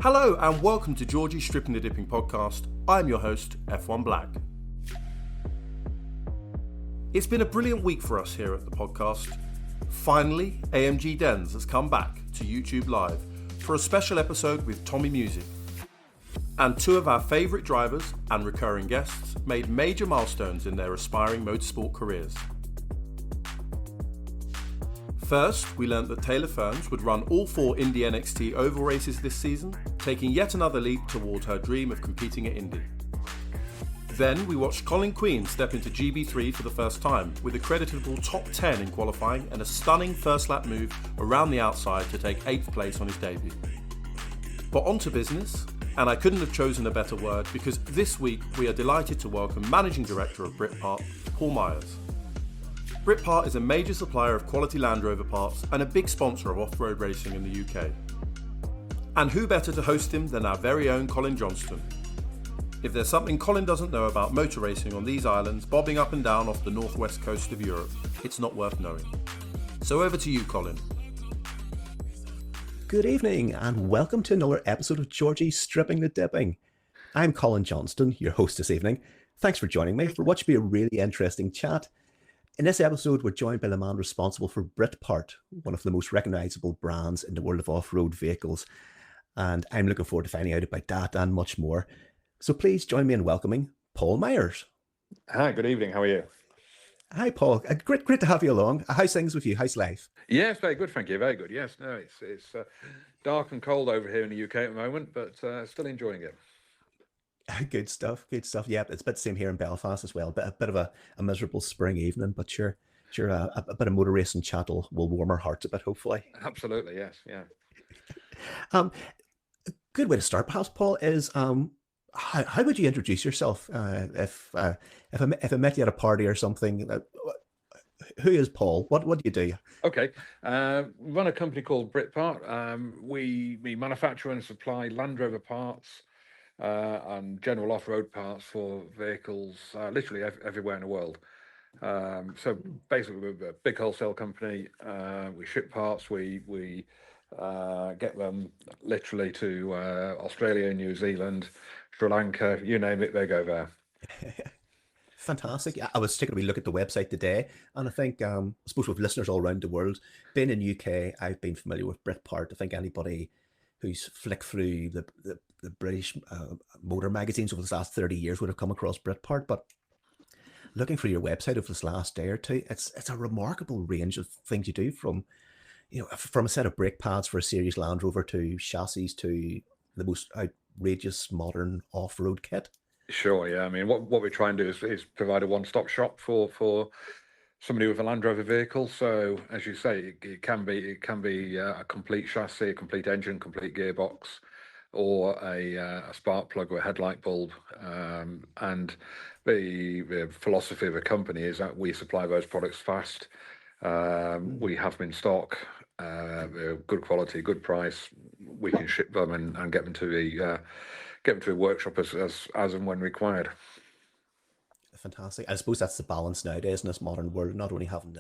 Hello and welcome to Georgie's Stripping the Dipping podcast. I'm your host, F1 Black. It's been a brilliant week for us here at the podcast. Finally, AMG Dens has come back to YouTube Live for a special episode with Tommy Music. And two of our favourite drivers and recurring guests made major milestones in their aspiring motorsport careers. First, we learnt that Taylor Ferns would run all 4 Indy NXT oval races this season, taking yet another leap toward her dream of competing at Indy. Then we watched Colin Queen step into GB3 for the first time, with a creditable top 10 in qualifying and a stunning first lap move around the outside to take 8th place on his debut. But on to business, and I couldn't have chosen a better word because this week we are delighted to welcome Managing Director of Britpart, Paul Myers. Britpart is a major supplier of quality Land Rover parts and a big sponsor of off-road racing in the UK. And who better to host him than our very own Colin Johnston? If there's something Colin doesn't know about motor racing on these islands bobbing up and down off the northwest coast of Europe, it's not worth knowing. So over to you, Colin. Good evening and welcome to another episode of Georgie's Stripping the Dipping. I'm Colin Johnston, your host this evening. Thanks for joining me for what should be a really interesting chat. In this episode, we're joined by the man responsible for Britpart, one of the most recognisable brands in the world of off-road vehicles. And I'm looking forward to finding out about that and much more. So please join me in welcoming Paul Myers. Hi, good evening. How are you? Hi, Paul. Great to have you along. How's things with you? How's life? Yes, very good, thank you. Very good. Yes, no, it's dark and cold over here in the UK at the moment, but still enjoying it. Good stuff. Yeah, it's a bit the same here in Belfast as well. A bit of a miserable spring evening, but sure, a bit of motor racing chat will warm our hearts a bit, hopefully. Absolutely, yes, yeah. A good way to start, perhaps, Paul, is how would you introduce yourself if I met you at a party or something? Who is Paul? What do you do? Okay, we run a company called Britpart. We manufacture and supply Land Rover parts and general off-road parts for vehicles literally everywhere in the world. So basically we're a big wholesale company. We ship parts, we get them literally to Australia, New Zealand, Sri Lanka, you name it, they go there. Fantastic. I was taking a wee look at the website today, and I think, I suppose with listeners all around the world, being in UK, I've been familiar with Britpart. I think anybody who's flicked through the British motor magazines over the last 30 years would have come across Britpart. But looking through your website over this last day or two, it's a remarkable range of things you do, from a set of brake pads for a series Land Rover to chassis to the most outrageous modern off-road kit. Sure, yeah. I mean, what we try and do is provide a one-stop shop for somebody with a Land Rover vehicle. So, as you say, it can be a complete chassis, a complete engine, complete gearbox, or a spark plug or a headlight bulb. And the philosophy of the company is that we supply those products fast. We have them in stock, good quality, good price. We can ship them and get them to the workshop as and when required. Fantastic. I suppose that's the balance nowadays in this modern world, not only having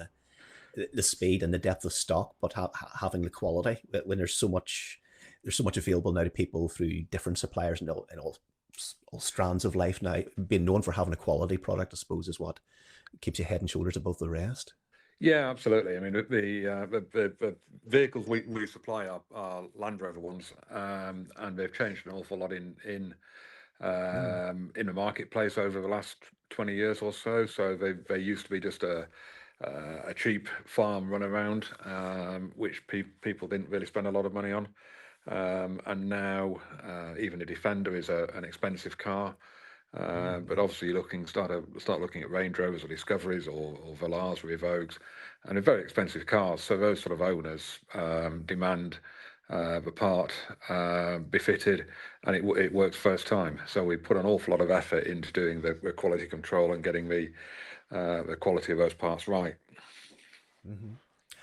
the speed and the depth of stock, but having the quality. When there's so much available now to people through different suppliers and all strands of life now, being known for having a quality product, I suppose, is what keeps you head and shoulders above the rest. Yeah, absolutely. I mean, the vehicles we supply are Land Rover ones, and they've changed an awful lot in the marketplace over the last 20 years or so. So they used to be just a cheap farm runaround, which people didn't really spend a lot of money on. And now even a Defender is an expensive car. But obviously start looking at Range Rovers or Discoveries or Velars or Evoques, and they're very expensive cars. So those sort of owners demand the part be fitted, and it works first time. So we put an awful lot of effort into doing the quality control and getting the quality of those parts right. Mm-hmm.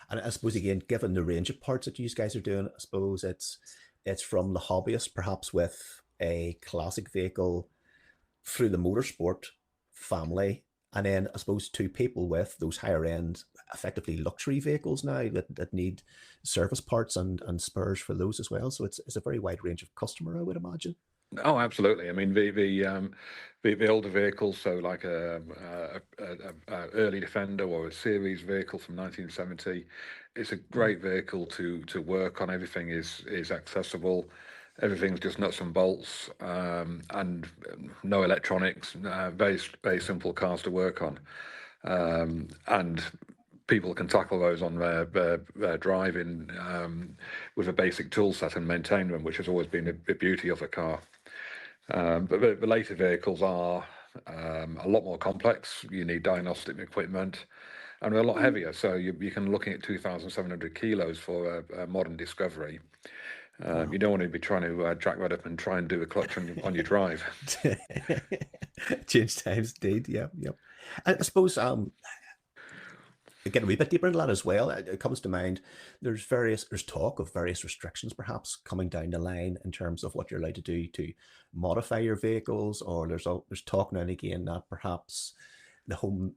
And I suppose, again, given the range of parts that you guys are doing, I suppose it's from the hobbyist, perhaps with a classic vehicle, through the motorsport family, And then I suppose to people with those higher end, effectively luxury vehicles now that need service parts and spares for those as well. So it's a very wide range of customer, I would imagine. Oh, absolutely. I mean, the older vehicles, so like a early Defender or a series vehicle from 1970, it's a great vehicle to work on. Everything is accessible. Everything's just nuts and bolts, and no electronics. Very simple cars to work on, and people can tackle those on their driving with a basic tool set and maintain them, which has always been the beauty of a car. But the later vehicles are a lot more complex. You need diagnostic equipment, and they're a lot heavier. So you can looking at 2,700 kilos for a modern Discovery. You don't want to be trying to jack that up and try and do a clutch on your drive. Change times, indeed. Yeah, yep. I suppose get a wee bit deeper into that as well. It comes to mind. There's talk of various restrictions perhaps coming down the line in terms of what you're allowed to do to modify your vehicles, or there's talk now and again that perhaps the home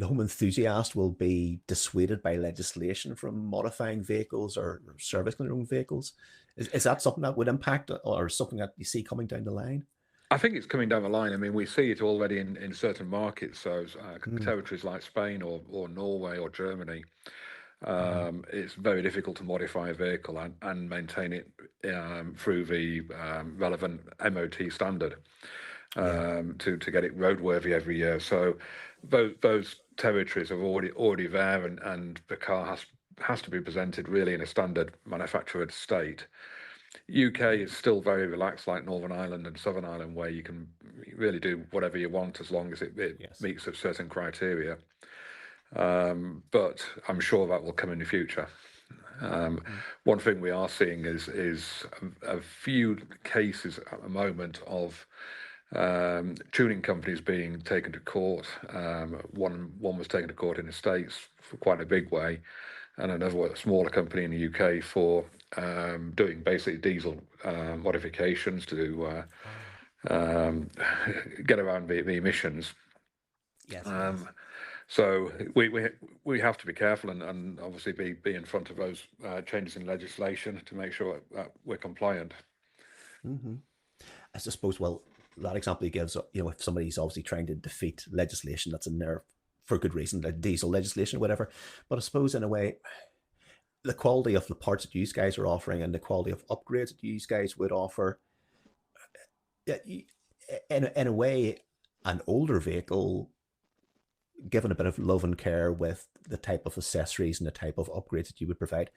enthusiast will be dissuaded by legislation from modifying vehicles or servicing their own vehicles. Is that something that would impact, or something that you see coming down the line? I think it's coming down the line. I mean, we see it already in certain markets. So territories like Spain or Norway or Germany, it's very difficult to modify a vehicle and maintain it through the relevant MOT standard to get it roadworthy every year. So those territories are already there, and the car has to be presented really in a standard manufactured state. UK is still very relaxed, like Northern Ireland and Southern Ireland, where you can really do whatever you want as long as it meets a certain criteria. But I'm sure that will come in the future. One thing we are seeing is a few cases at the moment of tuning companies being taken to court. One was taken to court in the States for quite a big way, and another smaller company in the UK for doing basically diesel modifications to get around the emissions. Yes. So we have to be careful and obviously be in front of those changes in legislation to make sure that we're compliant. I suppose, well, that example he gives, if somebody's obviously trying to defeat legislation that's in there for good reason, like diesel legislation or whatever, but I suppose in a way, the quality of the parts that you guys are offering and the quality of upgrades that you guys would offer, in a way, an older vehicle, given a bit of love and care with the type of accessories and the type of upgrades that you would provide,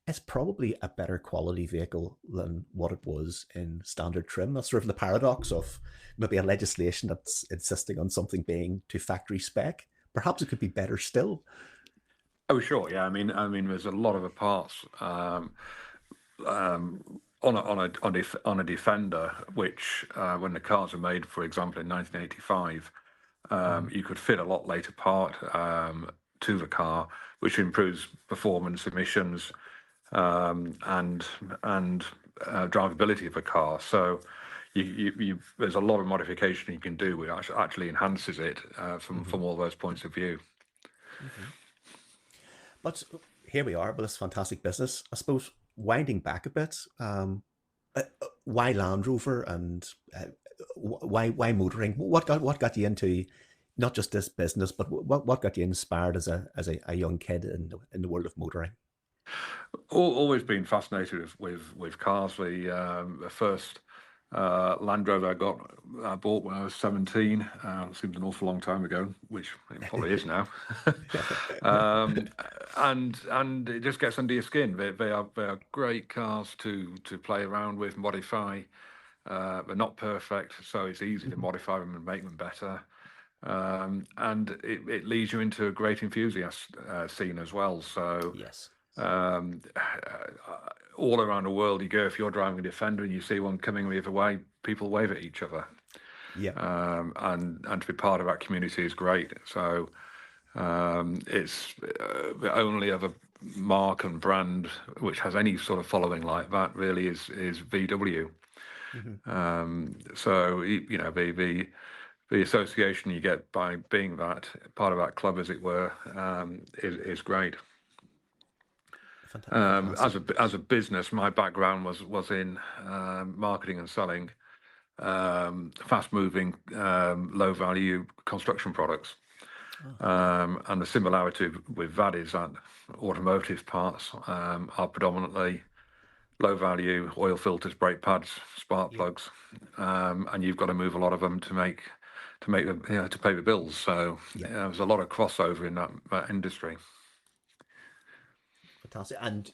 it's probably a better quality vehicle than what it was in standard trim. That's sort of the paradox of maybe a legislation that's insisting on something being to factory spec. Perhaps it could be better still. Oh, sure. Yeah. I mean, there's a lot of the parts on a Defender, which when the cars were made, for example, in 1985, you could fit a lot later part to the car, which improves performance, emissions, and drivability of the car. So there's a lot of modification you can do, which actually enhances it from all those points of view. But here we are with this fantastic business. I suppose winding back a bit, why Land Rover, and why motoring? What got you into not just this business, but what got you inspired as a young kid in the world of motoring? Always been fascinated with cars. The first Land Rover I bought when I was 17. Seems an awful long time ago, which it probably is now. And it just gets under your skin. They are great cars to play around with, modify. They're not perfect, so it's easy to modify them and make them better. And it leads you into a great enthusiast scene as well. So yes. All around the world you go, if you're driving a Defender and you see one coming the other way, people wave at each other. Yeah. And to be part of that community is great. So it's the only other mark and brand which has any sort of following like that really is VW. So the association you get by being that part of that club, as it were, is great. Fantastic. As a business, my background was in marketing and selling fast-moving, low-value construction products. And the similarity with that is that automotive parts are predominantly low-value oil filters, brake pads, spark plugs, and you've got to move a lot of them to pay the bills. So there's a lot of crossover in that industry. Fantastic. And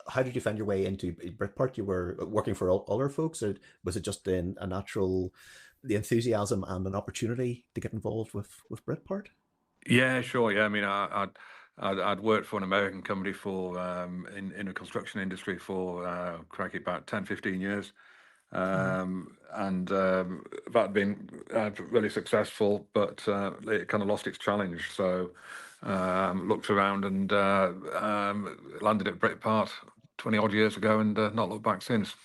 how did you find your way into Britpart? You were working for other folks, or was it just the enthusiasm and an opportunity to get involved with Britpart? Yeah, sure. Yeah, I mean, I'd worked for an American company for in the construction industry for crikey, about 10, 15 years. And that had been really successful, but it kind of lost its challenge. So looked around and landed at Britpart 20 odd years ago, and not looked back since.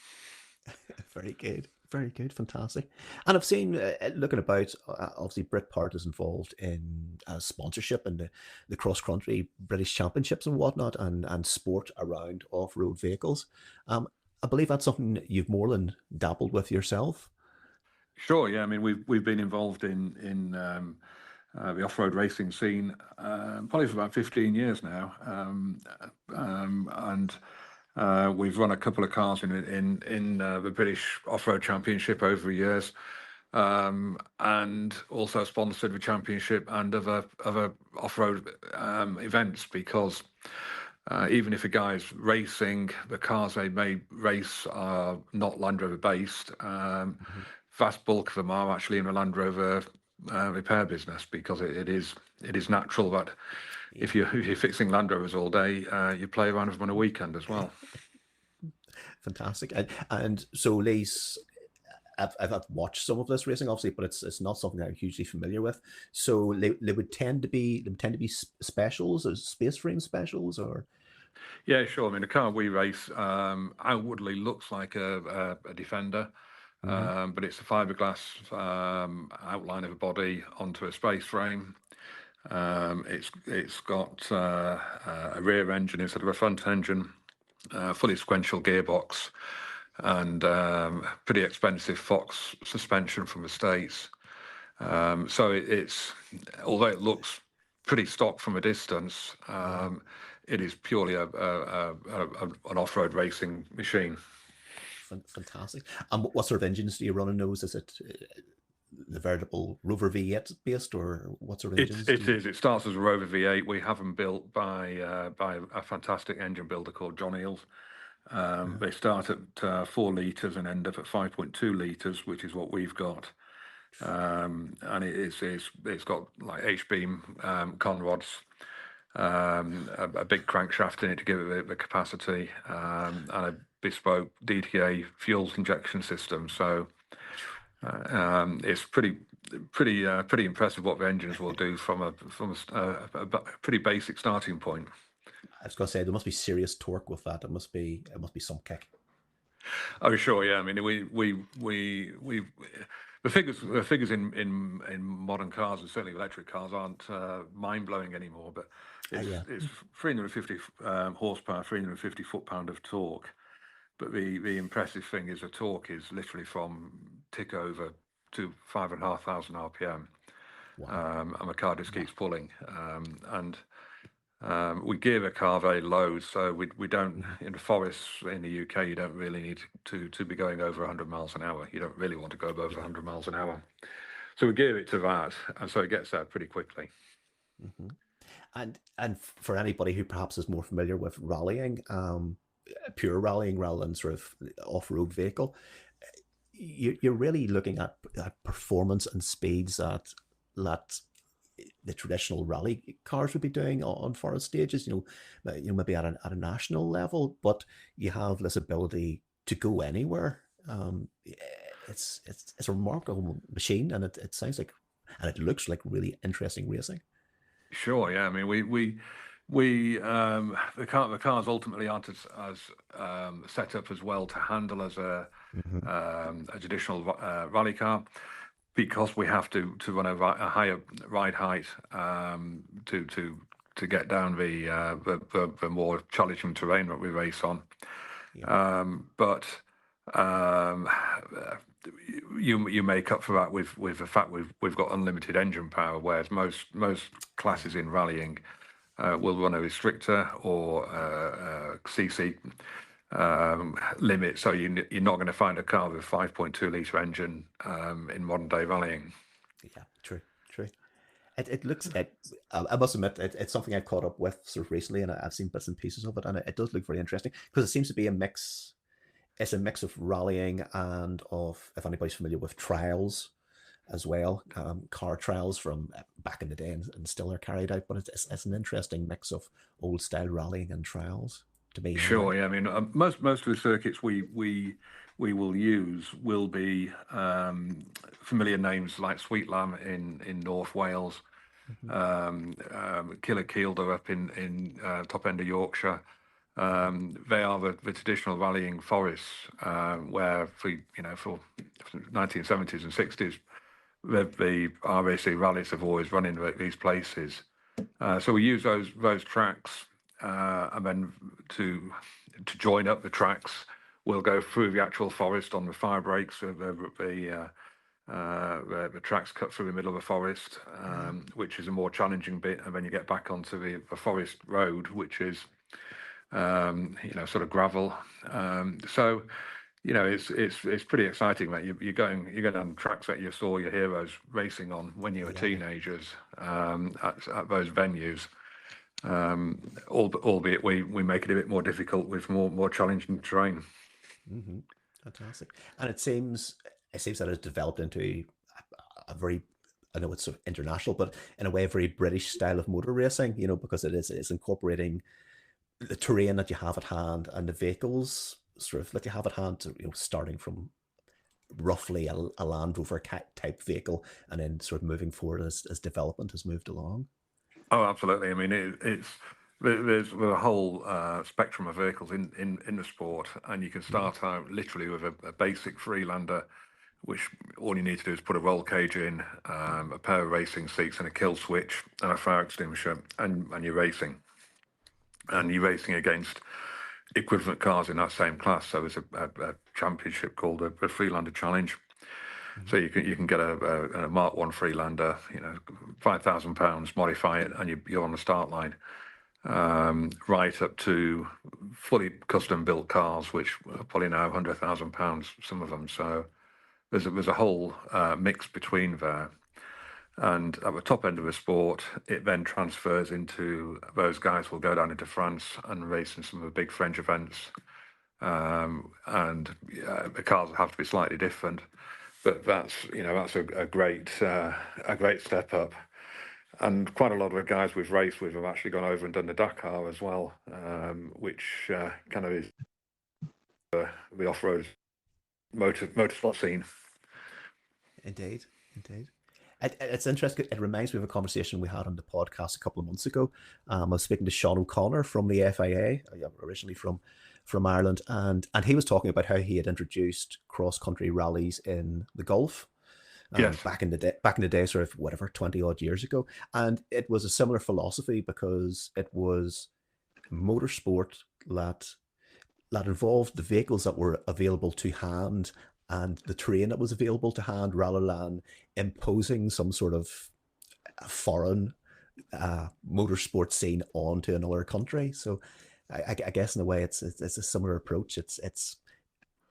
Very good. Very good. Fantastic. And I've seen, looking about, obviously Britpart is involved in sponsorship and the cross-country British Championships and whatnot, and sport around off-road vehicles. I believe that's something you've more than dabbled with yourself. Sure. Yeah. I mean, we've been involved in the off-road racing scene probably for about 15 years now, and we've run a couple of cars in the British Off-Road Championship over the years, and also sponsored the championship and other off-road events, because even if a guy's racing, the cars they may race are not Land Rover based. Vast bulk of them are actually in the Land Rover repair business, because it is natural that if you're fixing Land Rovers all day, you play around with them on a weekend as well. Fantastic. And so, Lee's, I've watched some of this racing, obviously, but it's not something I'm hugely familiar with. So they would tend to be specials, or space frame specials, or? Yeah, sure. I mean, the car we race outwardly looks like a Defender, but it's a fiberglass outline of a body onto a space frame. It's got a rear engine instead of a front engine, fully sequential gearbox, and pretty expensive Fox suspension from the States. So it's, although it looks pretty stock from a distance, it is purely an off-road racing machine. Fantastic. And what sort of engines do you run in those? Is it the veritable Rover V8 based, or what sort of engines? It is. It starts as a Rover V8. We have them built by a fantastic engine builder called John Eales. They start at 4 litres and end up at 5.2 litres, which is what we've got. And it's got like H-beam con rods, a big crankshaft in it to give it the capacity, and a bespoke DTA fuel injection system. So it's pretty impressive what the engines will do from a pretty basic starting point. I was going to say there must be serious torque with that. It must be some kick. Oh, sure, yeah. I mean, the figures in modern cars, and certainly electric cars, aren't mind blowing anymore. But it's 350 horsepower, 350 foot-pound of torque. But the impressive thing is the torque is literally from tick over to 5,500 RPM. Wow. And the car just keeps pulling. And we gear the car very low, so we don't, in the forests in the UK, you don't really need to be going over 100 miles an hour. You don't really want to go above 100 miles an hour. So we gear it to that, and so it gets there pretty quickly. And for anybody who perhaps is more familiar with rallying, pure rallying rather than sort of off-road vehicle, you're really looking at performance and speeds that the traditional rally cars would be doing on forest stages, maybe at a national level, but you have this ability to go anywhere. It's a remarkable machine, and it sounds like, and it looks like really interesting racing. Sure, yeah. I mean, the cars ultimately aren't as set up as well to handle as a traditional rally car. because we have to run a higher ride height to get down the more challenging terrain that we race on. Yeah. But you make up for that with the fact we've got unlimited engine power, whereas most classes in rallying will run a restrictor or CC limit, so you're not going to find a car with a 5.2 litre engine in modern day rallying. Yeah, true, true. It looks. I must admit, it's something I've caught up with sort of recently, and I've seen bits and pieces of it, and it does look very interesting because it seems to be a mix. It's a mix of rallying and of, if anybody's familiar with trials as well, car trials from back in the day and still are carried out. But it's an interesting mix of old style rallying and trials to me. Anyway. Sure, yeah. I mean, most of the circuits we will use will be familiar names like Sweet Lamb in North Wales, Killer Kielder up in top end of Yorkshire. They are the traditional rallying forests where for 1970s and 60s the RAC rallies have always run in these places. So we use those tracks, and then to join up the tracks, we'll go through the actual forest on the fire breaks. The tracks cut through the middle of the forest, which is a more challenging bit, and then you get back onto the forest road, which is sort of gravel. So it's pretty exciting, mate. You're going on tracks that you saw your heroes racing on when you were teenagers at those venues. Albeit we make it a bit more difficult with more challenging terrain. Mm-hmm. Fantastic. And it seems that it's developed into a very, I know it's sort of international, but in a way, a very British style of motor racing. Because it's incorporating the terrain that you have at hand and the vehicles sort of that you have at hand. Starting from roughly a Land Rover type vehicle, and then sort of moving forward as development has moved along. Oh, absolutely. I mean, there's a whole spectrum of vehicles in the sport, and you can start out literally with a basic Freelander, which all you need to do is put a roll cage in, a pair of racing seats, and a kill switch, and a fire extinguisher, and you're racing. And you're racing against equivalent cars in that same class. So there's a championship called the Freelander Challenge. So you can get a Mark 1 Freelander, £5,000, modify it, and you're on the start line. Right up to fully custom built cars, which are probably now £100,000, some of them. So there's a whole mix between there. And at the top end of the sport, it then transfers into those guys will go down into France and race in some of the big French events. And the cars have to be slightly different, but that's a great step up. And quite a lot of the guys we've raced with have actually gone over and done the Dakar as well, which kind of is the off-road motorsport scene. Indeed. It's interesting. It reminds me of a conversation we had on the podcast a couple of months ago. I was speaking to Sean O'Connor from the FIA, originally from Ireland, and he was talking about how he had introduced cross-country rallies in the Gulf. Yes. Back in the day, sort of 20 odd years ago, and it was a similar philosophy because it was motorsport that involved the vehicles that were available to hand and the terrain that was available to hand, rather than imposing some sort of foreign motorsport scene onto another country. So I guess in a way it's a similar approach. It's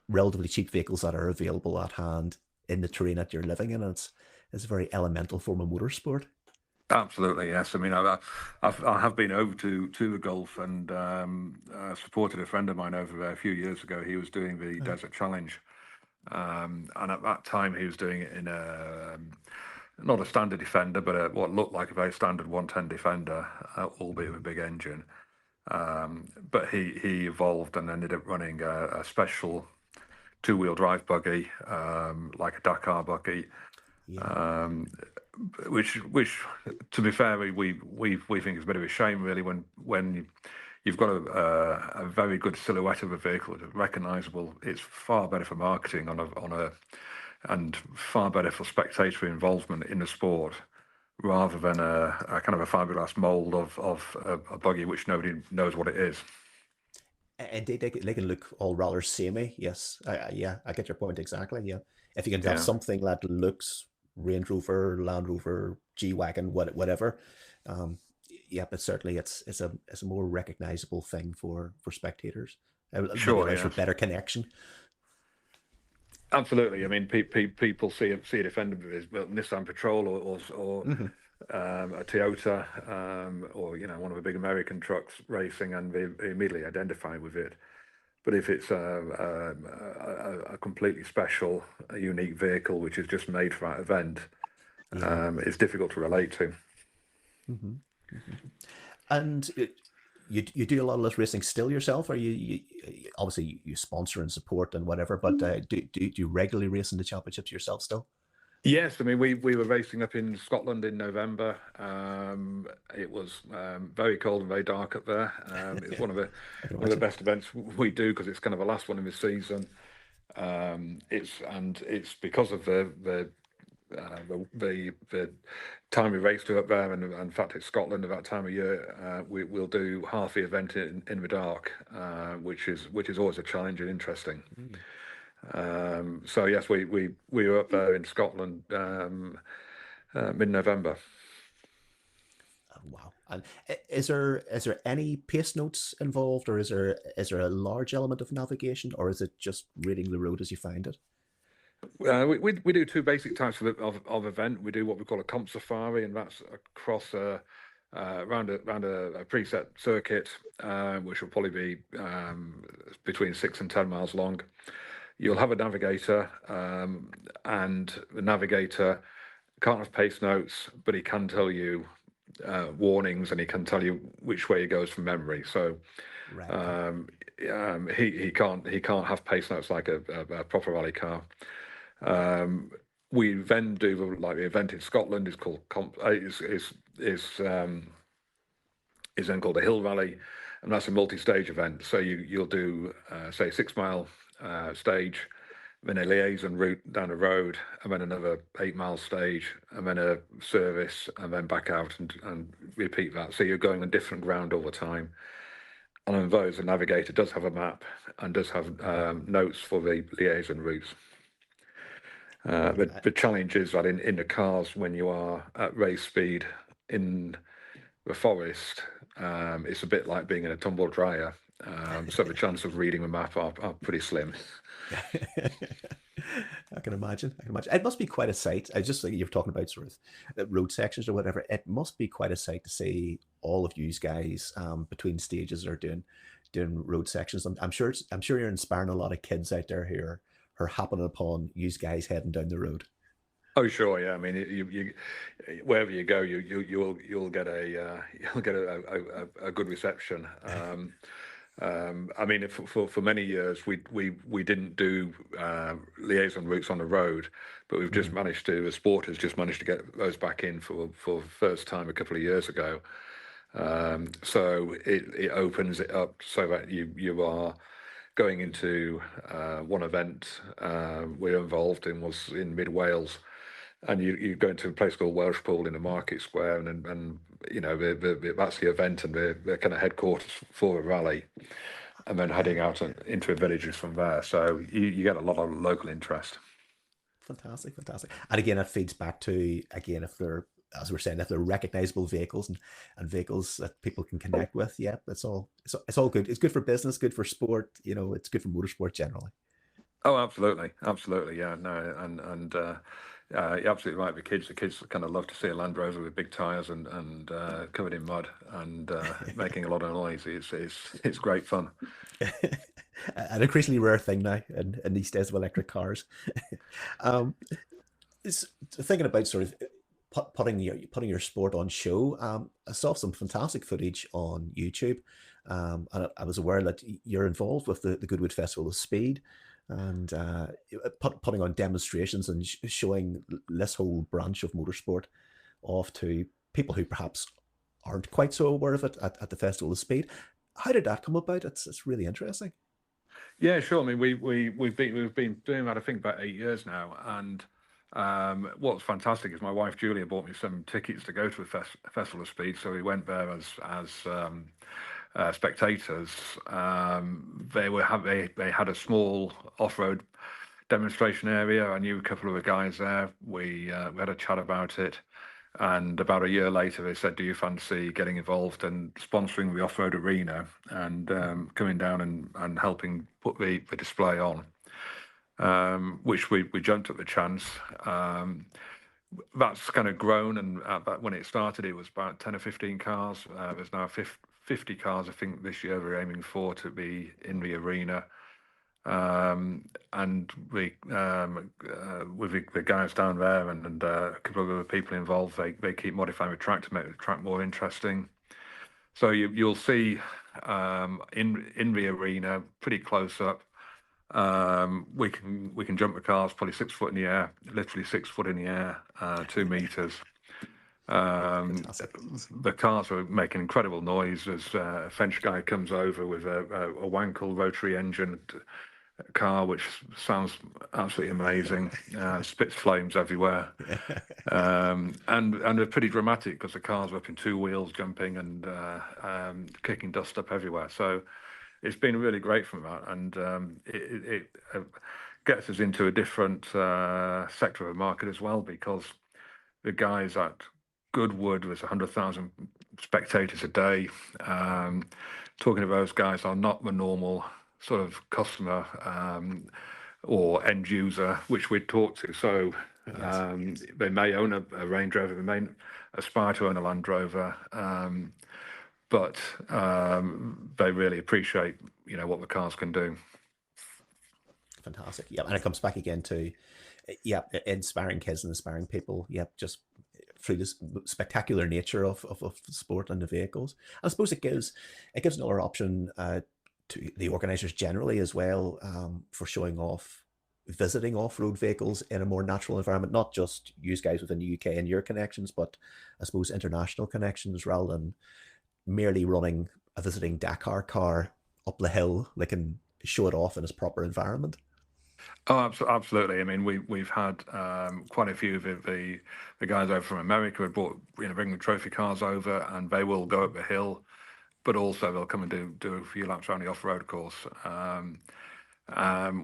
relatively cheap vehicles that are available at hand in the terrain that you're living in. And it's a very elemental form of motorsport. Absolutely, yes. I mean, I have been over to the Gulf and supported a friend of mine over there a few years ago. He was doing the Desert Challenge, and at that time he was doing it in not a standard Defender, but what looked like a very standard 110 Defender, albeit with a big engine. But he evolved and ended up running a special two-wheel drive buggy, like a Dakar buggy. Yeah. Which to be fair, we think is a bit of a shame, really, when you've got a very good silhouette of a vehicle, it's recognisable. It's far better for marketing on and far better for spectator involvement in the sport, rather than a kind of a fiberglass mold of a buggy which nobody knows what it is. And they can look all rather samey. Yes, yeah, I get your point exactly. Yeah, if you can have Yeah, something that looks Range Rover, Land Rover, G Wagon, whatever, um, yeah, but certainly it's a more recognizable thing for spectators. Maybe sure, allows for yeah. better connection. Absolutely. I mean, people see a Defender as well, Nissan Patrol or Hmm. a Toyota, or one of the big American trucks racing, and they immediately identify with it. But if it's a completely special, a unique vehicle which is just made for that event, Yeah. it's difficult to relate to. Hmm. Hmm. And you do a lot of this racing still yourself, or obviously you sponsor and support and whatever, but do you regularly race in the championships yourself still? Yes, I mean we were racing up in Scotland in November. It was very cold and very dark up there. It's I can one of the imagine. best events we do because it's kind of the last one in the season. It's because of the time we race to up there, and in fact it's Scotland at that time of year. We'll do half the event in the dark, which is always a challenge and interesting. Mm. So yes, we were up there in Scotland mid-November. Oh, wow. And is there any pace notes involved, or is there a large element of navigation, or is it just reading the road as you find it? We do two basic types of event. We do what we call a comp safari, and that's across around a preset circuit, which will probably be between 6 and 10 miles long. You'll have a navigator, and the navigator can't have pace notes, but he can tell you warnings, and he can tell you which way he goes from memory. So Right. Okay. he can't have pace notes like a proper rally car. We then do the event in Scotland is called is then called a hill rally, and that's a multi-stage event. So you'll do say 6 mile stage, then a liaison route down the road, and then another 8 mile stage, and then a service, and then back out and repeat that. So you're going on different ground all the time. And on those, the navigator does have a map and does have notes for the liaison routes. Brilliant. The challenge is that in the cars, when you are at race speed in the forest, it's a bit like being in a tumble dryer. So the chance of reading the map are pretty slim. I can imagine. I can imagine. It must be quite a sight. I just like you're talking about sort of road sections or whatever. It must be quite a sight to see all of you guys between stages are doing road sections. I'm sure you're inspiring a lot of kids out there who are happening upon you guys heading down the road. Oh, sure, yeah. I mean, you wherever you go, you'll get a good reception. I mean, for many years we didn't do liaison routes on the road, but we've just Mhm. managed to. The sport has just managed to get those back in for the first time a couple of years ago. So it opens it up so that you are going into one event we're involved in was in mid Wales, and you go into a place called Welshpool in the market square, and that's the event, and the kind of headquarters for a rally, and then heading Right. out into the villages from there. So you get a lot of local interest. Fantastic, fantastic. And again, it feeds back to again if they're as we're saying, if they're recognizable vehicles and vehicles that people can connect with, yeah, it's all good. It's good for business, good for sport. It's good for motorsport generally. Oh, absolutely, absolutely, yeah, no, and you're absolutely right. The kids kind of love to see a Land Rover with big tires and covered in mud and making a lot of noise. It's great fun. An increasingly rare thing now in these days of electric cars. um, Thinking about sort of putting your sport on show. I saw some fantastic footage on YouTube, and I was aware that you're involved with the Goodwood Festival of Speed, and putting on demonstrations and showing this whole branch of motorsport off to people who perhaps aren't quite so aware of it at the Festival of Speed. How did that come about? It's really interesting. Yeah, sure. I mean, we've been doing that, I think, about 8 years now, and what's fantastic is my wife Julia bought me some tickets to go to the Festival of Speed, so we went there as spectators. They had a small off-road demonstration area. I knew a couple of the guys there. We had a chat about it, and about a year later, they said, "Do you fancy getting involved and sponsoring the off-road arena and coming down and helping put the display on?" Which we jumped at the chance. That's kind of grown, and when it started, it was about 10 or 15 cars. There's now 50 cars, I think, this year we're aiming for to be in the arena. And with the guys down there and a couple of other people involved, they keep modifying the track to make the track more interesting. So you'll see in the arena, pretty close up. We can jump the cars probably 6 foot in the air, literally 6 foot in the air, 2 meters. The cars are making incredible noise as a French guy comes over with a Wankel rotary engine car, which sounds absolutely amazing. Spits flames everywhere, and they're pretty dramatic because the cars are up in 2 wheels, jumping and kicking dust up everywhere. So it's been really great from that, and it gets us into a different sector of the market as well, because the guys at Goodwood, there's 100,000 spectators a day. Talking about those guys are not the normal sort of customer or end user which we'd talk to. So they may own a Range Rover, they may aspire to own a Land Rover, but they really appreciate, what the cars can do. Fantastic. Yeah, and it comes back again to inspiring kids and inspiring people. Just through this spectacular nature of the sport and the vehicles. I suppose it gives another option to the organisers generally as well, for showing off, visiting off-road vehicles in a more natural environment, not just you guys within the UK and your connections, but I suppose international connections, rather than merely running a visiting Dakar car up the hill. They can show it off in its proper environment. Oh, absolutely. I mean, we've had quite a few of the guys over from America have brought, bring the trophy cars over, and they will go up the hill, but also they'll come and do a few laps around the off-road course.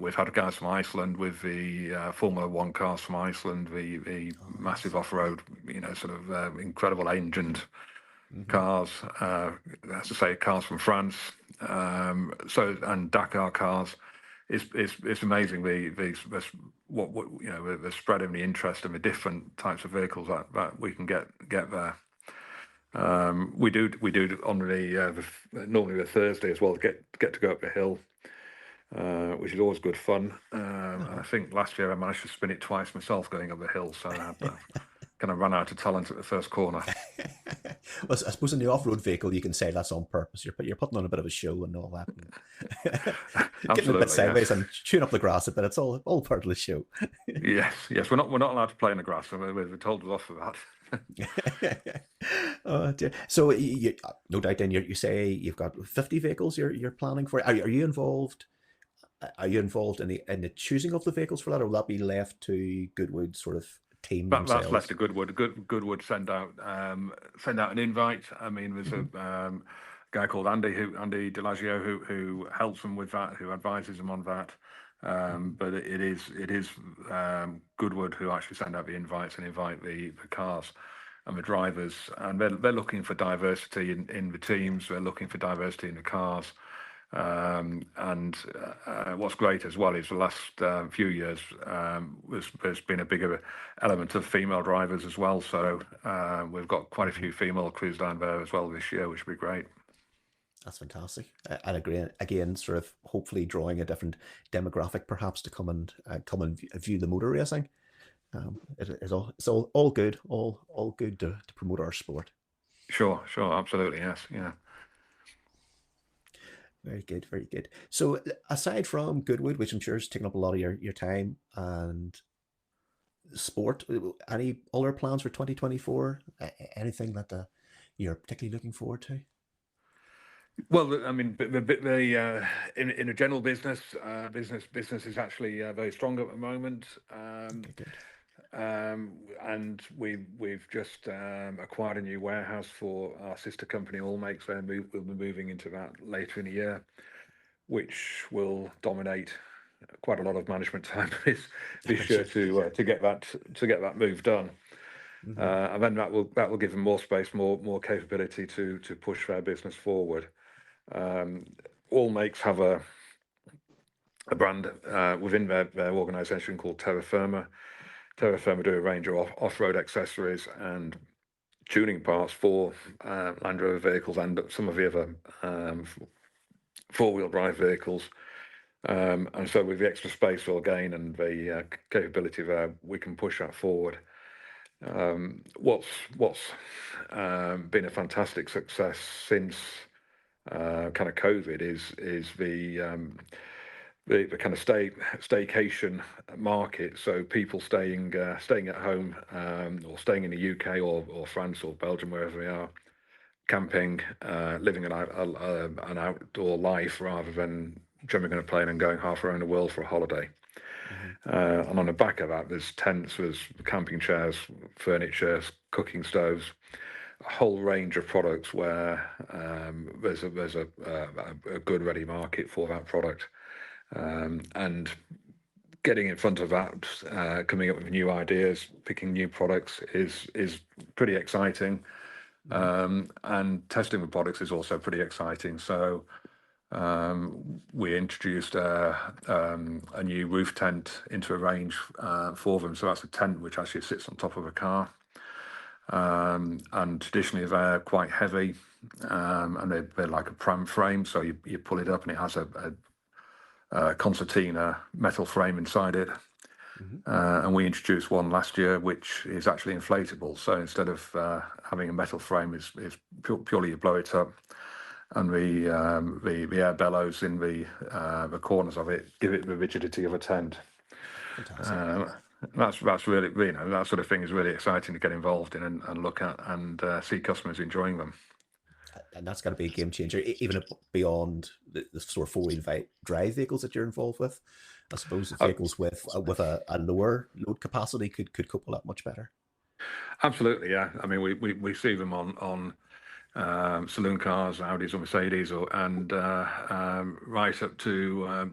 We've had guys from Iceland with the Formula One cars from Iceland, the massive off-road, sort of incredible engined cars. As I say, cars from France. And Dakar cars. It's amazing the spread of the interest and the different types of vehicles that we can get there. We do on the normally the Thursday as well, get to go up the hill, which is always good fun. I think last year I managed to spin it twice myself going up the hill, so I kind of ran out of talent at the first corner. Well, I suppose in the off-road vehicle you can say that's on purpose. You're putting on a bit of a show and all that. Getting a bit sideways and chewing up the grass a bit. It's all part of the show. Yes. We're not allowed to play in the grass. We're told off for that. Oh dear. So you, no doubt, then you say you've got 50 vehicles you're planning for. Are you involved? Are you involved in the choosing of the vehicles for that, or will that be left to Goodwood sort of team themselves? That's left to Goodwood. Goodwood send out an invite. I mean, there's a guy called Andy Delagio who helps them with that, who advises them on that. But it is Goodwood who actually send out the invites and invite the cars and the drivers, and they're looking for diversity in the teams. They're looking for diversity in the cars. And what's great as well is the last few years there's been a bigger element of female drivers as well. So we've got quite a few female crews down there as well this year, which will be great. That's fantastic. And again, sort of hopefully drawing a different demographic perhaps to come and view the motor racing. It's all good, all good to promote our sport. Sure, absolutely, yes, yeah. Very good, very good. So aside from Goodwood, which I'm sure is taking up a lot of your time, and sport, any other plans for 2024? Anything that you're particularly looking forward to? Well, I mean, in a general business is actually very strong at the moment. Okay, good. And we've just acquired a new warehouse for our sister company, All Makes. We'll be moving into that later in the year, which will dominate quite a lot of management time this year to get that move done. Mm-hmm. And then that will give them more space, more capability to push their business forward. All Makes have a brand within their organisation called Terra Firma. Terra Firma do a range of off-road accessories and tuning parts for Land Rover vehicles and some of the other four-wheel drive vehicles. And so with the extra space we'll gain and the capability there, we can push that forward. What's been a fantastic success since kind of COVID is the kind of staycation market. So people staying at home or staying in the UK or France or Belgium, wherever they are, camping, living an outdoor life rather than jumping on a plane and going half around the world for a holiday. Mm-hmm. And on the back of that, there's tents, there's camping chairs, furniture, cooking stoves, a whole range of products where there's a good ready market for that product. And getting in front of that, coming up with new ideas, picking new products is pretty exciting. And testing the products is also pretty exciting. So we introduced a new roof tent into a range for them. So that's a tent which actually sits on top of a car. And traditionally they're quite heavy, and they're like a pram frame. So you pull it up and it has a concertina metal frame inside it. Mm-hmm. And we introduced one last year which is actually inflatable. So instead of having a metal frame, it's purely you blow it up, and the air bellows in the corners of it give it the rigidity of a tent. Fantastic. That's really, that sort of thing is really exciting to get involved in and look at and see customers enjoying them. And that's going to be a game changer, even beyond the sort of four-wheel drive vehicles that you're involved with. I suppose vehicles with a lower load capacity could cope with that much better. Absolutely, yeah. I mean, we see them on saloon cars, Audis or Mercedes, and right up to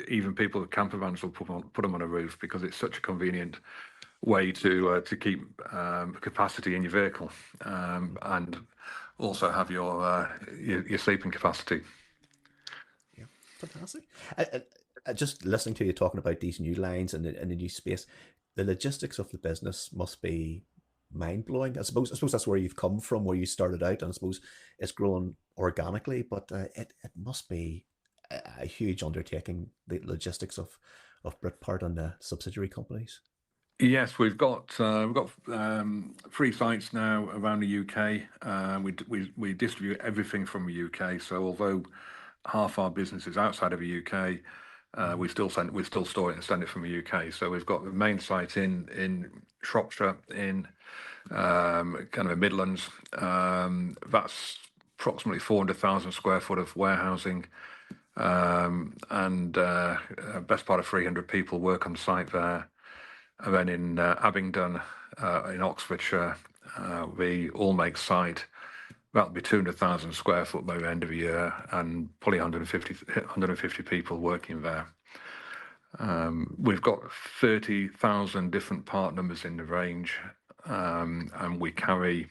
even people with camper vans will put them on a roof because it's such a convenient way to keep capacity in your vehicle, and also have your sleeping capacity. Yeah, fantastic. I just listening to you talking about these new lines and the new space, the logistics of the business must be mind blowing. I suppose that's where you've come from, where you started out, and I suppose it's grown organically. But it must be a huge undertaking, the logistics of Britpart and the subsidiary companies. Yes, we've got 3 sites now around the UK. We distribute everything from the UK. So although half our business is outside of the UK, we still store it and send it from the UK. So we've got the main site in Shropshire, in kind of the Midlands. That's approximately 400,000 square foot of warehousing, and best part of 300 people work on site there. And then in Abingdon, in Oxfordshire, the All Makes site, that'll be 200,000 square foot by the end of the year, and probably 150 people working there. We've got 30,000 different part numbers in the range, and we carry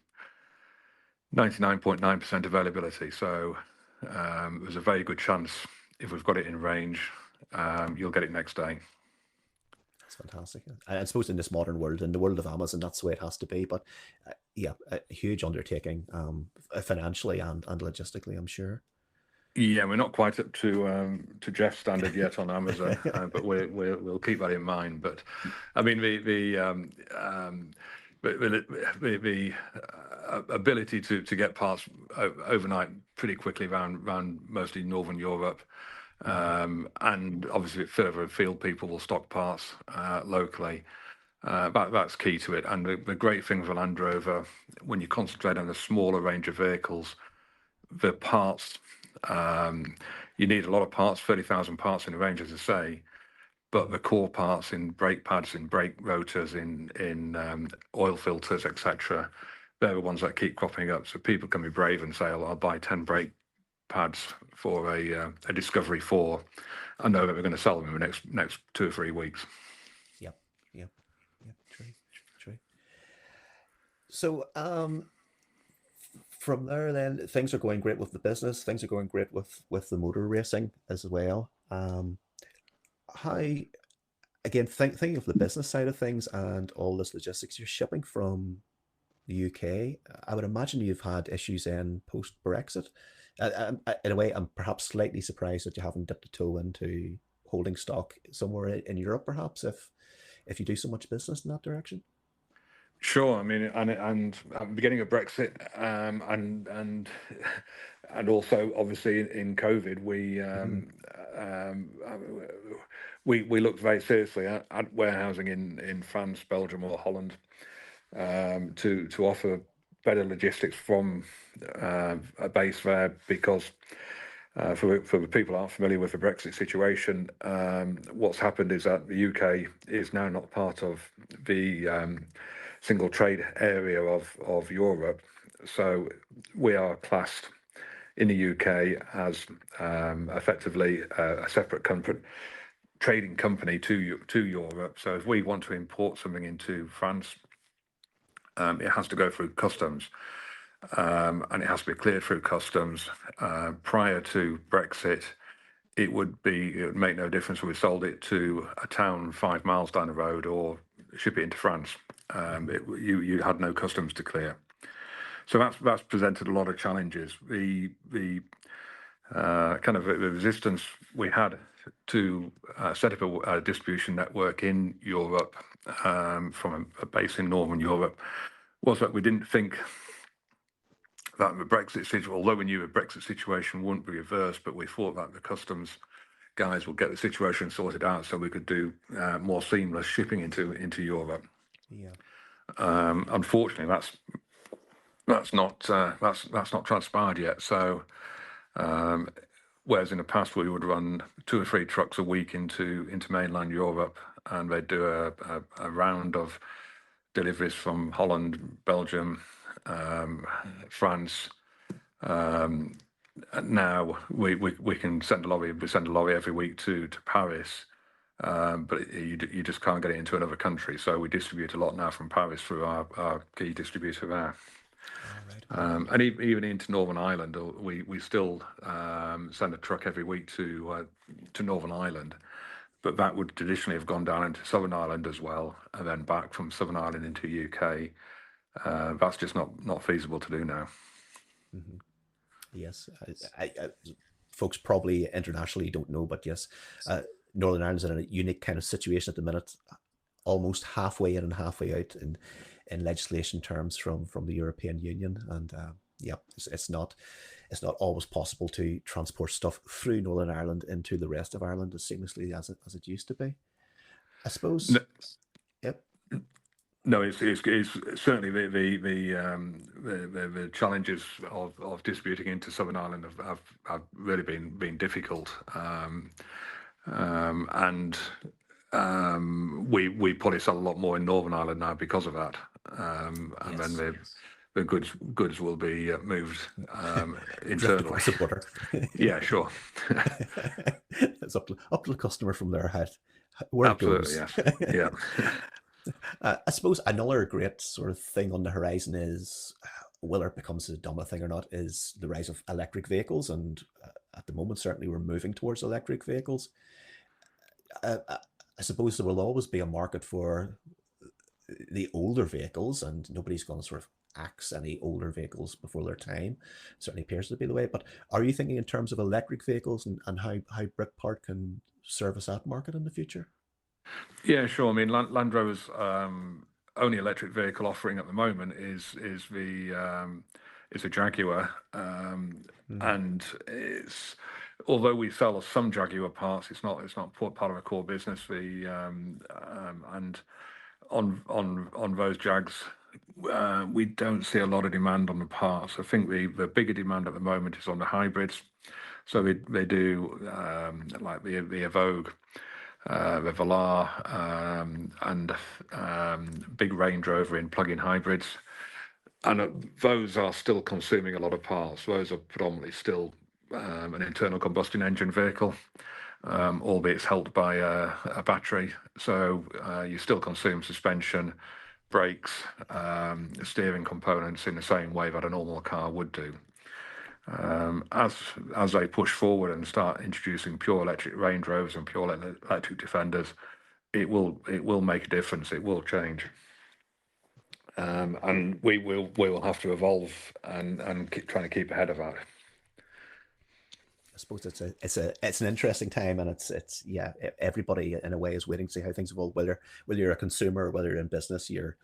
99.9% availability. So there's a very good chance if we've got it in range, you'll get it next day. That's fantastic. I suppose in this modern world, in the world of Amazon, that's the way it has to be. But yeah, a huge undertaking, financially and logistically, I'm sure. Yeah, we're not quite up to Jeff's standard yet on Amazon, but we'll keep that in mind. But I mean, the ability to get parts overnight pretty quickly around mostly Northern Europe, and obviously further afield, people will stock parts locally. That's key to it. And the great thing for Land Rover, when you concentrate on a smaller range of vehicles, the parts You need a lot of parts, 30,000 parts in a range, as I say, but the core parts in brake pads, in brake rotors, in oil filters, etc., they're the ones that keep cropping up. So people can be brave and say, "I'll buy 10 brake pads for a Discovery 4. I know that we're going to sell them in the next 2 or 3 weeks." Yep, yep, yep. True, true. So, from there, then things are going great with the business. Things are going great with the motor racing as well. How again, thinking of the business side of things and all this logistics, you're shipping from the UK. I would imagine you've had issues in post Brexit. In a way, I'm perhaps slightly surprised that you haven't dipped a toe into holding stock somewhere in Europe, perhaps, if you do so much business in that direction. Sure. I mean, and at the beginning of Brexit, and also obviously in COVID, we looked very seriously at warehousing in France, Belgium, or Holland, to offer better logistics from a base there, because for the people who aren't familiar with the Brexit situation, what's happened is that the UK is now not part of the single trade area of Europe. So we are classed in the UK as effectively a separate trading company to Europe. So if we want to import something into France, it has to go through customs, and it has to be cleared through customs. Prior to Brexit, it would make no difference if we sold it to a town 5 miles down the road or ship it into France. You had no customs to clear. So that's presented a lot of challenges. The kind of the resistance we had to set up a distribution network in Europe, from a base in Northern Europe, was that we didn't think that the Brexit situation, although we knew the Brexit situation wouldn't be reversed, but we thought that the customs guys would get the situation sorted out so we could do more seamless shipping into Europe. Yeah. Unfortunately, that's not transpired yet. So, whereas in the past we would run 2 or 3 trucks a week into mainland Europe, and they'd do a round of deliveries from Holland, Belgium, France. Now we can send a lorry. We send a lorry every week to Paris, but you just can't get it into another country. So we distribute a lot now from Paris through our key distributor there. Right. And even into Northern Ireland, we still send a truck every week to Northern Ireland, but that would traditionally have gone down into Southern Ireland as well, and then back from Southern Ireland into UK. That's just not feasible to do now. Mm-hmm. Yes, folks probably internationally don't know, but yes, Northern Ireland's in a unique kind of situation at the minute, almost halfway in and halfway out in legislation terms from the European Union, and yeah, it's not always possible to transport stuff through Northern Ireland into the rest of Ireland as seamlessly as it used to be, I suppose. No, yep. No, it's certainly the challenges of distributing into Southern Ireland have really been difficult, and we probably sell a lot more in Northern Ireland now because of that, and yes, then the goods will be moved internally. Across the border. Yeah, sure. It's up to the customer from their head where absolutely, it goes. Yes, yeah. I suppose another great sort of thing on the horizon is, whether it becomes a dominant thing or not, is the rise of electric vehicles. And at the moment, certainly we're moving towards electric vehicles. I suppose there will always be a market for the older vehicles, and nobody's going to sort of axe any older vehicles before their time. It certainly appears to be the way. But are you thinking in terms of electric vehicles and how Britpart can service that market in the future? Yeah, sure. I mean, Land Rover's only electric vehicle offering at the moment is a Jaguar, and it's, although we sell some Jaguar parts, it's not part of our core business. And on those Jags, we don't see a lot of demand on the parts. I think the bigger demand at the moment is on the hybrids. So they do like the Evoque, the Velar, and big Range Rover in plug-in hybrids. And those are still consuming a lot of parts. Those are predominantly still an internal combustion engine vehicle, albeit it's helped by a battery. So you still consume suspension, brakes, steering components in the same way that a normal car would do. As they push forward and start introducing pure electric Range Rovers and pure electric Defenders, it will make a difference. It will change. And we will have to evolve and keep trying to keep ahead of that. I suppose it's an interesting time, and it's everybody in a way is waiting to see how things evolve. Whether you're a consumer or whether you're in business, we're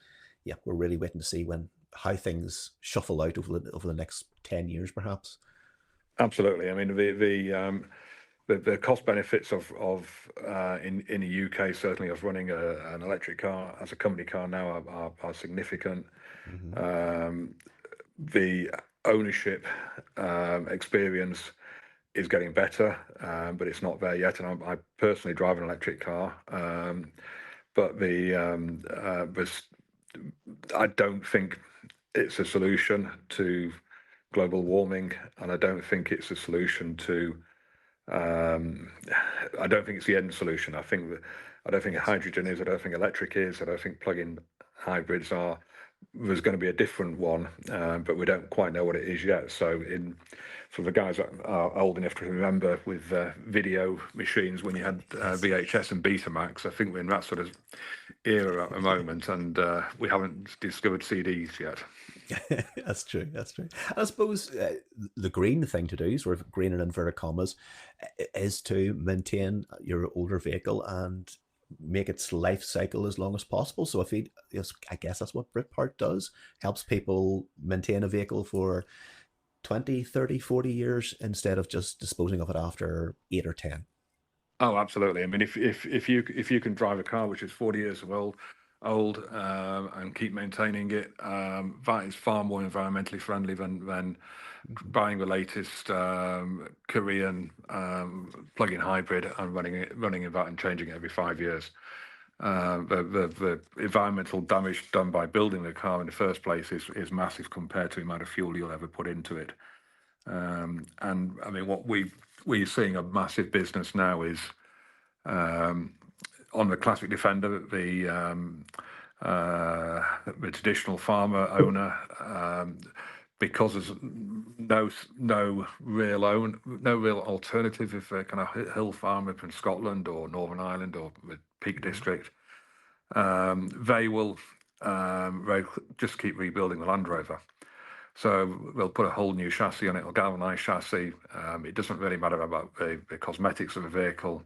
really waiting to see how things shuffle out over the next 10 years, perhaps. Absolutely. I mean, the cost benefits of in the UK, certainly, of running an electric car as a company car now are significant. The ownership experience is getting better, but it's not there yet. And I personally drive an electric car, but I don't think it's a solution to global warming, and I don't think it's a solution to. I don't think it's the end solution. I don't think hydrogen is. I don't think electric is. I don't think plug-in hybrids are. There's going to be a different one, but we don't quite know what it is yet. So, for the guys that are old enough to remember with video machines when you had VHS and Betamax, I think we're in that sort of era at the moment, and we haven't discovered CDs yet. That's true. I suppose the green thing to do, sort of green in inverted commas, is to maintain your older vehicle and make its life cycle as long as possible. So I guess that's what Britpart does, helps people maintain a vehicle for 20, 30, 40 years instead of just disposing of it after 8 or 10. Oh, absolutely. I mean, if you can drive a car which is 40 years old and keep maintaining it, that is far more environmentally friendly than buying the latest Korean plug-in hybrid and running it and changing it every 5 years. The environmental damage done by building the car in the first place is massive compared to the amount of fuel you'll ever put into it. And I mean, what we're seeing a massive business now is on the classic Defender, the traditional farmer owner, because there's no real alternative if they're kind of hill farmer from Scotland or Northern Ireland or the Peak District. They will just keep rebuilding the Land Rover. So they'll put a whole new chassis on it, a galvanized chassis. It doesn't really matter about the cosmetics of the vehicle,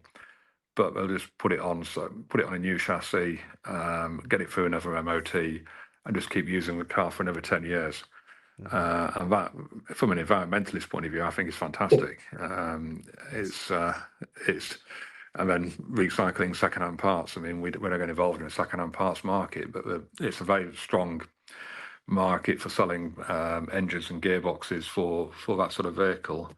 but they'll just put it on a new chassis, get it through another MOT, and just keep using the car for another 10 years. And that, from an environmentalist point of view, I think is fantastic. And then recycling second-hand parts. I mean, we're not getting involved in the second-hand parts market, but it's a very strong market for selling engines and gearboxes for that sort of vehicle,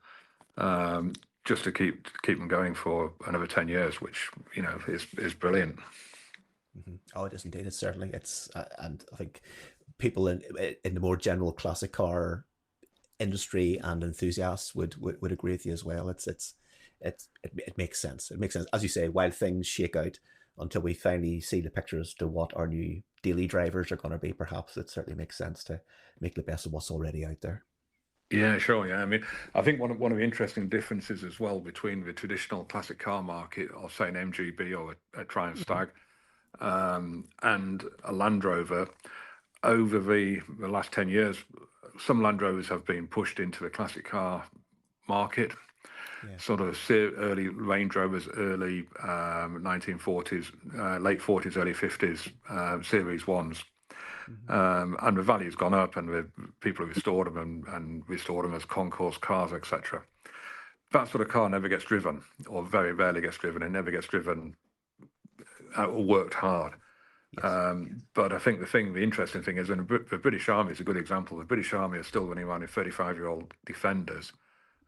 just to keep them going for another 10 years, which is brilliant. Oh, it is indeed. It's certainly and I think people in the more general classic car industry and enthusiasts would agree with you as well. It makes sense. It makes sense, as you say, while things shake out until we finally see the picture as to what our new daily drivers are going to be. Perhaps it certainly makes sense to make the best of what's already out there. Yeah, sure. Yeah, I mean, I think one of the interesting differences as well between the traditional classic car market, or say an MGB or a Triumph Stag, and a Land Rover, over the last 10 years, some Land Rovers have been pushed into the classic car market. Yeah. Sort of early Range Rovers, early 1940s, late 40s, early 50s, Series 1s. And the value's gone up, and the people have restored them and restored them as concourse cars, etc. That sort of car never gets driven, or very rarely gets driven. It never gets driven or worked hard. Yes. But I think the interesting thing is, and the British Army is a good example. The British Army are still running around in 35-year-old Defenders,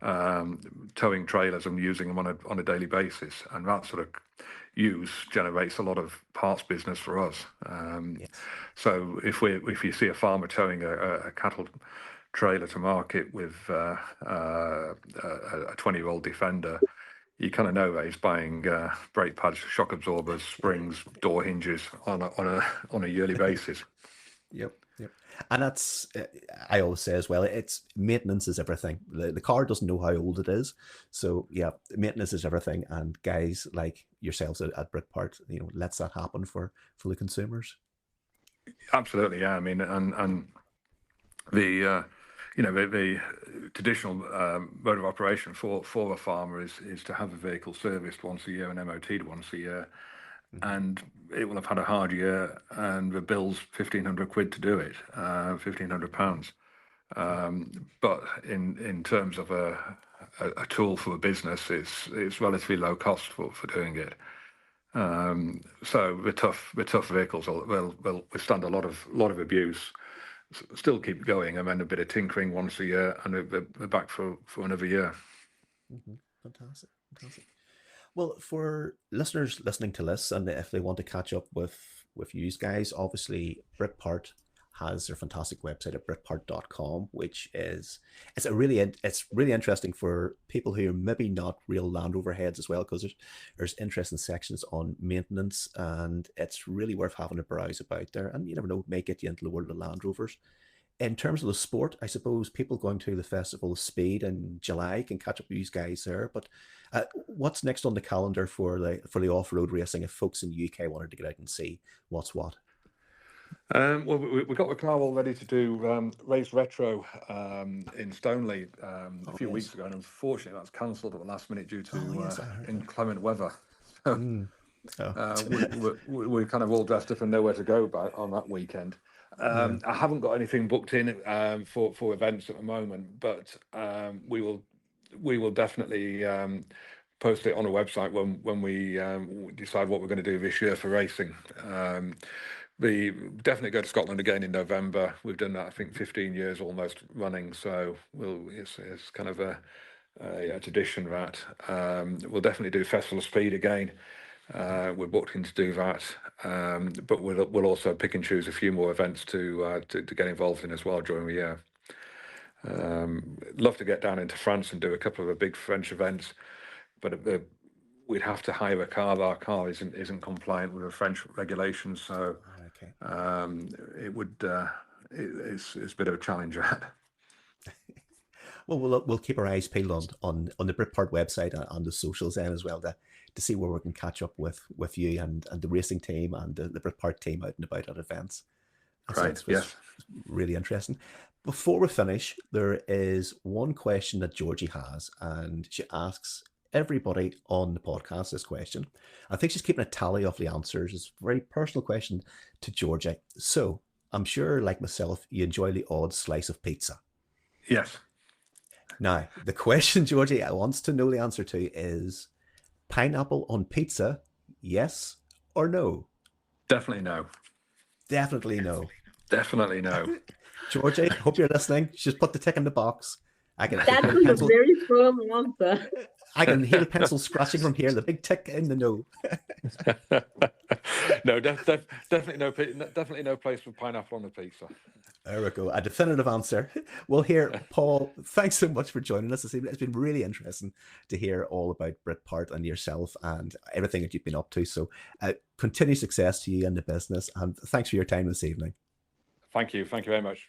towing trailers and using them on a daily basis, and that sort of use generates a lot of parts business for us. Yes. So if you see a farmer towing a cattle trailer to market with a 20-year-old Defender, you kind of know that he's buying brake pads, shock absorbers, springs, door hinges on a yearly basis. Yep. And that's, I always say as well, it's maintenance is everything. The car doesn't know how old it is. So yeah, maintenance is everything. And guys like yourselves at Britpart, lets that happen for the consumers. Absolutely, yeah. I mean, and the the traditional mode of operation for a farmer is to have a vehicle serviced once a year and MOT'd once a year, and it will have had a hard year, and the bill's £1,500 to do it, £1,500. But in terms of a tool for a business, it's relatively low cost for doing it. So the tough vehicles will withstand a lot of abuse, still keep going, and then a bit of tinkering once a year, and they're back for another year. Fantastic. Well, for listeners listening to this, and if they want to catch up with you guys, obviously Britpart has their fantastic website at britpart.com, which is it's really interesting for people who are maybe not real Land Rover heads as well, because there's interesting sections on maintenance, and it's really worth having a browse about there. And you never know, it may get you into the world of Land Rovers. In terms of the sport, I suppose people going to the Festival of Speed in July can catch up with these guys there. But what's next on the calendar for the off-road racing if folks in the UK wanted to get out and see what's what? Well, we got the car all ready to do Race Retro in Stoneleigh a few weeks ago, and unfortunately that's cancelled at the last minute due to inclement weather. We're kind of all dressed up and nowhere to go on that weekend. I haven't got anything booked in for events at the moment, but we will definitely post it on a website when we decide what we're going to do this year for racing. We definitely go to Scotland again in November. We've done that, I think, 15 years almost running, so it's kind of a tradition that we'll definitely do Festival of Speed again. We're booked in to do that, but we'll also pick and choose a few more events to get involved in as well during the year. Love to get down into France and do a couple of the big French events, but we'd have to hire a car. Our car isn't compliant with the French regulations, so it would it's a bit of a challenge. Well, we'll keep our eyes peeled on the Britpart website and on the socials then as well to see where we can catch up with you and the racing team and the Britpart team out and about at events. Right, yes. Really interesting. Before we finish, there is one question that Georgie has, and she asks everybody on the podcast this question. I think she's keeping a tally of the answers. It's a very personal question to Georgie. So I'm sure, like myself, you enjoy the odd slice of pizza. Yes. Now, the question Georgie wants to know the answer to is pineapple on pizza, yes or no? Definitely no. Definitely no. Definitely no. Georgie, hope you're listening. She's put the tick in the box. That's a very firm answer. I can hear the pencil scratching from here, the big tick in the no. No, definitely no place for pineapple on the pizza. There we go, a definitive answer. Well, here, Paul, thanks so much for joining us this evening. It's been really interesting to hear all about Britpart and yourself and everything that you've been up to. So continued success to you and the business, and thanks for your time this evening. Thank you very much.